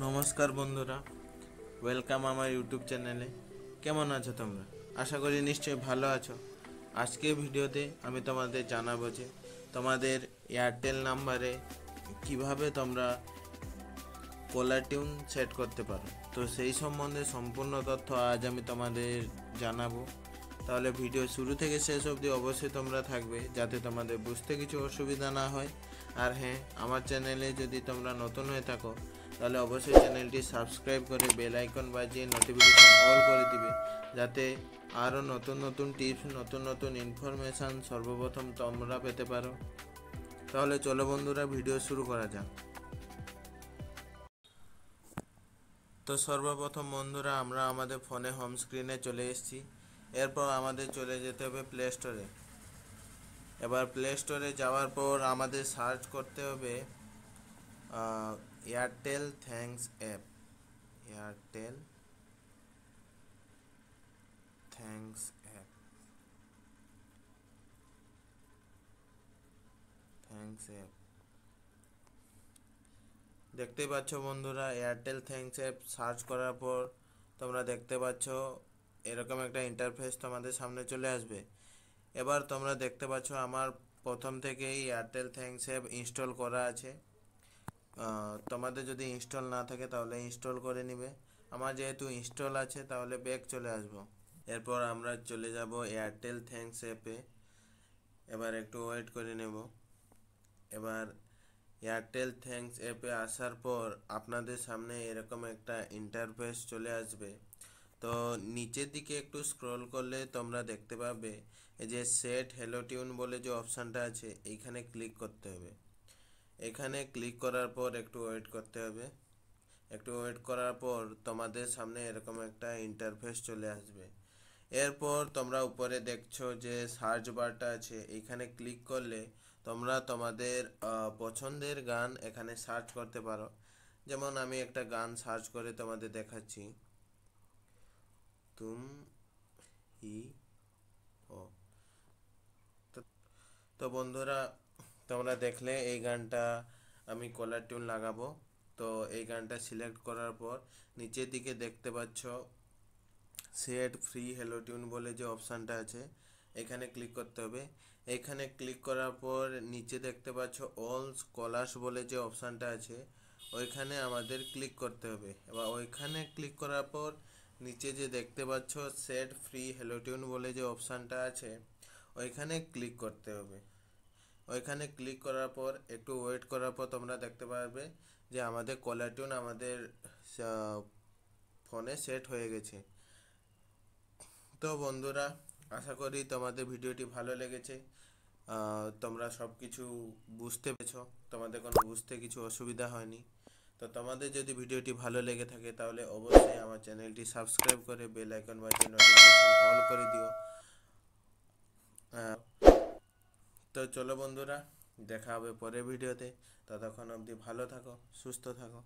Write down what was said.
নমস্কার বন্ধুরা, ওয়েলকাম আমার ইউটিউব চ্যানেলে। কেমন আছো তোমরা? আশা করি নিশ্চয়ই ভালো আছো। আজকে ভিডিওতে আমি তোমাদের জানাবো যে তোমাদের এয়ারটেল নাম্বারে কিভাবে তোমরা কলার টিউন সেট করতে পারো। তো সেই সম্বন্ধে সম্পূর্ণ তথ্য আজ আমি তোমাদের জানাবো। তাহলে ভিডিও শুরু থেকে শেষ অবধি অবশ্যই তোমরা থাকবে, যাতে তোমাদের বুঝতে কিছু অসুবিধা না হয়। আর হ্যাঁ, আমার চ্যানেলে যদি তোমরা নতুন হয়ে থাকো তাহলে অবশ্যই চ্যানেলটি সাবস্ক্রাইব করে বেল আইকন বাজিয়ে নোটিফিকেশন অল করে দিবে, যাতে আরও নতুন নতুন টিপস, নতুন নতুন ইনফরমেশান সর্বপ্রথম তোমরা পেতে পারো। তাহলে চলো বন্ধুরা, ভিডিও শুরু করা যাক। তো সর্বপ্রথম বন্ধুরা, আমরা আমাদের ফোনে হোম স্ক্রিনে চলে এসেছি। এরপর আমাদের চলে যেতে হবে প্লে স্টোরে। এবার প্লে স্টোরে যাওয়ার পর আমাদের সার্চ করতে হবে Airtel thanks app. Airtel thanks app, thanks app. দেখতেই পাচ্ছ বন্ধুরা, এয়ারটেল থ্যাঙ্কস অ্যাপ সার্চ করার পর তোমরা দেখতে পাচ্ছ এরকম একটা ইন্টারফেস তোমাদের সামনে চলে আসবে। এবার তোমরা দেখতে পাচ্ছ আমার প্রথম থেকেই এয়ারটেল থ্যাঙ্কস অ্যাপ ইনস্টল করা আছে। তোমাদের যদি ইনস্টল না থাকে তাহলে ইনস্টল করে নিবে। আমার যেহেতু ইনস্টল আছে তাহলে ব্যাক চলে আসবো। এরপর আমরা চলে যাব এয়ারটেল থ্যাঙ্কস অ্যাপে। এবার একটু ওয়েট করে নেব। এবার এয়ারটেল থ্যাঙ্কস অ্যাপে আসার পর আপনাদের সামনে এরকম একটা ইন্টারফেস চলে আসবে। তো নিচের দিকে একটু স্ক্রল করলে তোমরা দেখতে পাবে এই যে সেট হ্যালো টিউন বলে যে অপশানটা আছে, এইখানে ক্লিক করতে হবে। এখানে ক্লিক করার পর একটু ওয়েট করতে হবে। একটু ওয়েট করার পর তোমাদের সামনে এরকম একটা ইন্টারফেস চলে আসবে। এরপর তোমরা উপরে দেখছো যে সার্চ বারটা আছে, এইখানে ক্লিক করলে তোমরা তোমাদের পছন্দের গান এখানে সার্চ করতে পারো। যেমন আমি একটা গান সার্চ করে তোমাদের দেখাচ্ছি, তুম হি ও। তো বন্ধুরা, তোমরা দেখলে এই গানটা আমি কলার টিউন লাগাবো। তো এই গানটা সিলেক্ট করার পর নিচের দিকে দেখতে পাচ্ছ সেট ফ্রি হ্যালো টিউন বলে যে অপশানটা আছে, এখানে ক্লিক করতে হবে। এখানে ক্লিক করার পর নিচে দেখতে পাচ্ছ অল কলার্স বলে যে অপশানটা আছে, ওইখানে আমাদের ক্লিক করতে হবে। এবার ওইখানে ক্লিক করার পর নিচে যে দেখতে পাচ্ছ সেট ফ্রি হ্যালো টিউন বলে যে অপশানটা আছে, ওইখানে ক্লিক করতে হবে। ওইখানে ক্লিক করার পর একটু ওয়েট করার পর তোমরা দেখতে পারবে যে আমাদের কলার টিউন আমাদের ফোনে সেট হয়ে গেছে। তো বন্ধুরা, আশা করি তোমাদের ভিডিওটি ভালো লেগেছে। তোমরা সব কিছু বুঝতে পেরেছ, তোমাদের কোনো বুঝতে কিছু অসুবিধা হয়নি। তো তোমাদের যদি ভিডিওটি ভালো লেগে থাকে তাহলে অবশ্যই আমার চ্যানেলটি সাবস্ক্রাইব করে বেল আইকন বাজিয়ে নোটিফিকেশন অল করে দিও। আহ, তো চলো বন্ধুরা, দেখা হবে পরের ভিডিওতে। ততক্ষণ অবধি ভালো থাকো, সুস্থ থাকো।